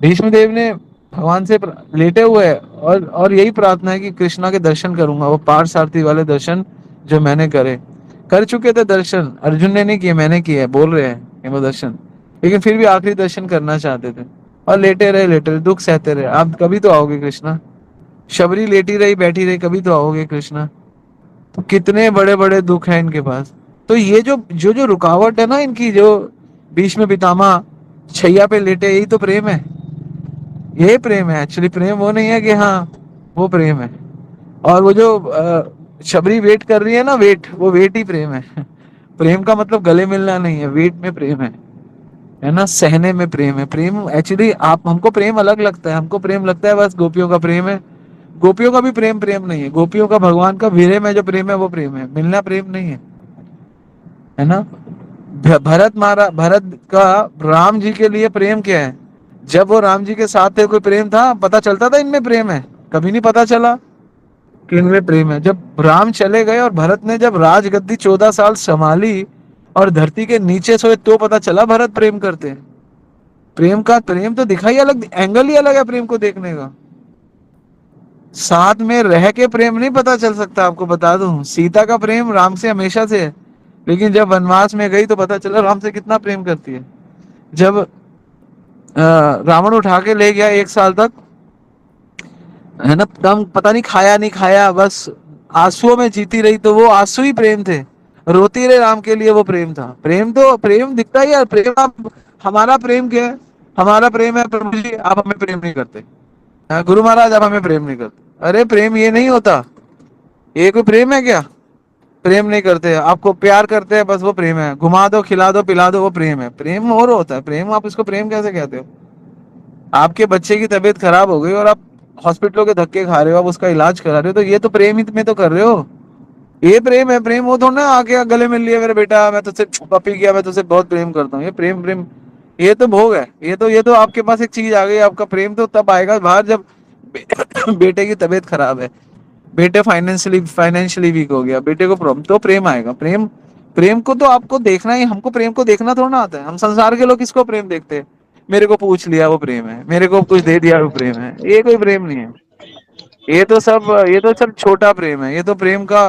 भीष्मदेव ने भगवान से लेटे हुए है और यही प्रार्थना है कि कृष्णा के दर्शन करूंगा, वो पार्थ वाले दर्शन जो मैंने करे। कर चुके थे दर्शन, अर्जुन ने नहीं किए, मैंने किए, बोल रहे हैं कि वो दर्शन, लेकिन फिर भी आखिरी दर्शन करना चाहते थे और लेटे रहे, दुख सहते रहे। आप कभी तो आओगे कृष्णा। शबरी लेटी रही बैठी रही, कभी तो आओगे कृष्णा। तो कितने बड़े बड़े दुख हैं इनके पास। तो ये जो जो जो रुकावट है ना इनकी, जो भीष्म पितामह छैया पे लेटे, यही तो प्रेम है। यही प्रेम है एक्चुअली। प्रेम वो नहीं है कि हाँ, वो प्रेम है। और वो जो शबरी वेट कर रही है ना, वेट, वो वेट ही प्रेम है। प्रेम का मतलब गले मिलना नहीं है, वेट में प्रेम है ना, सहने में प्रेम है। प्रेम एक्चुअली, आप हमको प्रेम अलग लगता है, हमको प्रेम लगता है बस गोपियों का प्रेम है। गोपियों का भी प्रेम प्रेम नहीं है। गोपियों का भगवान का विरह में जो प्रेम है वो प्रेम है, मिलना प्रेम नहीं है ना। भरत का राम जी के लिए प्रेम क्या है? जब वो राम जी के साथ थे, कोई प्रेम था? पता चलता था इनमें प्रेम है? कभी नहीं पता चला कि इनमें प्रेम है। जब राम चले गए और भरत ने जब राजगद्दी 14 साल संभाली और धरती के नीचे सोए, तो पता चला भरत प्रेम करते हैं। प्रेम तो दिखाई अलग, एंगल ही अलग है प्रेम को देखने का। साथ में रह के प्रेम नहीं पता चल सकता। आपको बता दूं, सीता का प्रेम राम से हमेशा से है, लेकिन जब वनवास में गई तो पता चला राम से कितना प्रेम करती है। जब रावण उठा के ले गया 1 साल तक, है ना, दम पता नहीं खाया नहीं खाया, बस आंसुओं में जीती रही, तो वो आंसू ही प्रेम थे। रोती रहे राम के लिए, वो प्रेम था। प्रेम तो प्रेम दिखता ही है। प्रेम आप, हमारा प्रेम क्या है? हमारा प्रेम है, प्रभु जी आप हमें प्रेम नहीं करते। गुरु महाराज आप हमें प्रेम नहीं करते। अरे प्रेम ये नहीं होता। ये कोई प्रेम है क्या? प्रेम नहीं करते, आपको प्यार करते हैं, बस वो प्रेम है। घुमा दो, खिला दो, पिला दो, वो प्रेम है। प्रेम और होता है प्रेम, आप इसको प्रेम कैसे कहते हो? आपके बच्चे की तबीयत खराब हो गई और आप हॉस्पिटलों के धक्के खा रहे हो, आप उसका इलाज करा रहे हो, तो ये तो प्रेम ही में तो कर रहे हो। ये प्रेम है। प्रेम वो थोड़ा ना आके गले मिल लिया, मेरे बेटा मैं तुझसे पपी किया, मैं तुझसे बहुत प्रेम करता हूँ, ये प्रेम प्रेम, ये तो भोग है। ये तो आपके पास एक चीज आ गई। आपका प्रेम तो तब आएगा बाहर, जब बेटे की तबीयत खराब है, बेटे फाइनेंशियली वीक हो गया, बेटे को प्रॉब्लम, तो प्रेम आएगा। प्रेम, प्रेम को तो आपको देखना ही, हमको प्रेम को देखना थोड़ा ना आता है। हम संसार के लोग किसको प्रेम देखते हैं? मेरे को पूछ लिया वो प्रेम है, मेरे को कुछ दे दिया वो प्रेम है। ये कोई प्रेम नहीं है। ये तो सब छोटा प्रेम है। ये तो प्रेम का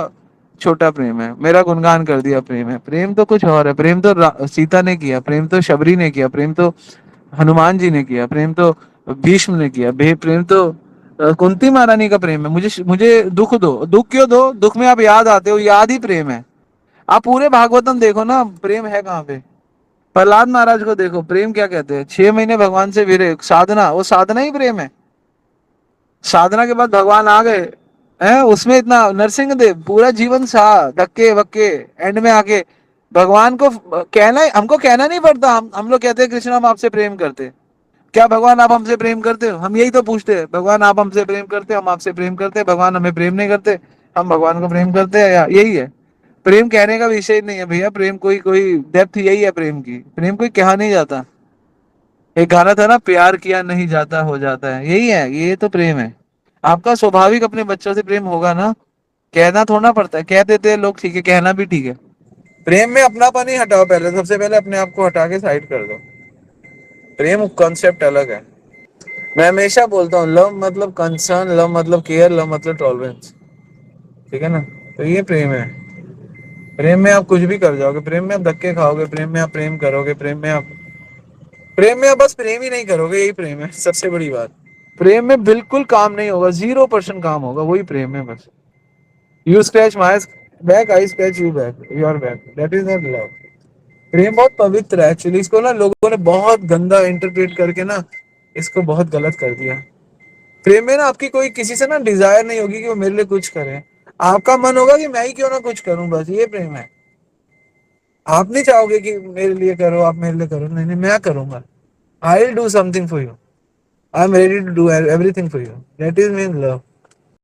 छोटा प्रेम है। मेरा गुणगान कर दिया प्रेम है। प्रेम तो कुछ और है। प्रेम तो सीता ने किया, प्रेम तो शबरी ने किया, प्रेम तो हनुमान जी ने किया, प्रेम तो भीष्म ने किया, प्रेम तो कुंती महारानी का प्रेम है। मुझे मुझे दुख दो, दुख क्यों दो? दुख में आप याद आते हो, याद ही प्रेम है। आप पूरे भागवतम देखो ना, प्रेम है कहाँ पे? प्रहलाद महाराज को देखो, प्रेम क्या कहते हैं? 6 महीने भगवान से विरह, साधना, वो साधना ही प्रेम है। साधना के बाद भगवान आ गए हैं, उसमें इतना नरसिंह देव पूरा जीवन सहा, धक्के वक्के, एंड में आके भगवान को कहना, हमको कहना नहीं पड़ता। हम लोग कहते हैं कृष्ण हम आपसे प्रेम करते हैं। क्या भगवान आप हमसे प्रेम करते हो? हम यही तो पूछते हैं, भगवान आप हमसे प्रेम करते हो? हम आपसे प्रेम करते हैं। भगवान हमें प्रेम नहीं करते, हम भगवान को प्रेम करते हैं, या यही है? प्रेम कहने का विषय नहीं है भैया। प्रेम कोई कोई डेप्थ यही है प्रेम की। प्रेम कोई कहा नहीं जाता। एक गाना था ना, प्यार किया नहीं जाता हो जाता है, यही है। ये तो प्रेम है। आपका स्वाभाविक अपने बच्चों से प्रेम होगा ना, कहना थोड़ा पड़ता है। कह देते हैं लोग, ठीक है, कहना भी ठीक है। प्रेम में अपनापन ही हटाओ पहले, सबसे पहले अपने आप को हटा के साइड कर दो। प्रेम कॉन्सेप्ट अलग है। मैं हमेशा बोलता हूँ, लव मतलब कंसर्न, लव मतलब केयर, लव मतलब टॉलरेंस। ठीक है ना? तो ये प्रेम है। प्रेम में आप कुछ भी कर जाओगे, प्रेम में आप धक्के खाओगे, प्रेम में आप प्रेम करोगे, प्रेम में आप बस प्रेम ही नहीं करोगे, यही प्रेम है सबसे बड़ी बात। प्रेम में बिल्कुल काम नहीं होगा, 0% काम होगा, वही प्रेम है बस। You scratch my back, I scratch you back, your back, that is not love. प्रेम बहुत पवित्र है एक्चुअली। इसको ना लोगों ने बहुत गंदा इंटरप्रेट करके ना, इसको बहुत गलत कर दिया। प्रेम में ना आपकी कोई किसी से ना डिजायर नहीं होगी कि वो मेरे लिए कुछ करे। आपका मन होगा कि मैं ही क्यों ना कुछ करूं, बस ये प्रेम है। आप नहीं चाहोगे कि मेरे लिए करो, आप मेरे लिए करो, नहीं नहीं मैं करूंगा। I will do something for you, I am ready to do everything for you, that is mean love.